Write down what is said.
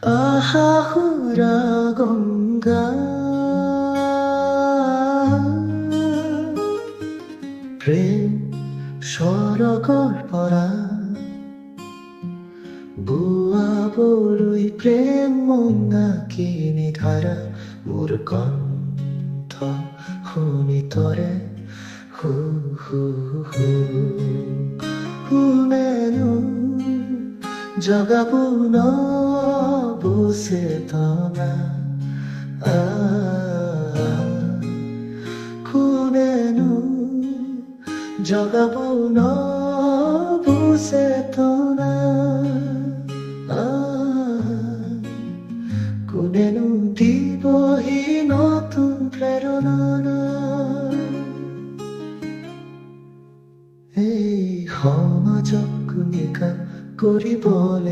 아하후라 건가 প্রেম সরগর পরা বুয়া বড়ই প্রেম মঙ্গা কিনি ধারা মোর কণ্ঠ শুনি তরে হু হু হু শুনেনো জগাবো ন বসে তনা শুনেনো জগাবো ন বসে তনা কোনেনো দিবহি নতুন প্ৰেৰণা এই সমাজক নিকা কৰিবলৈ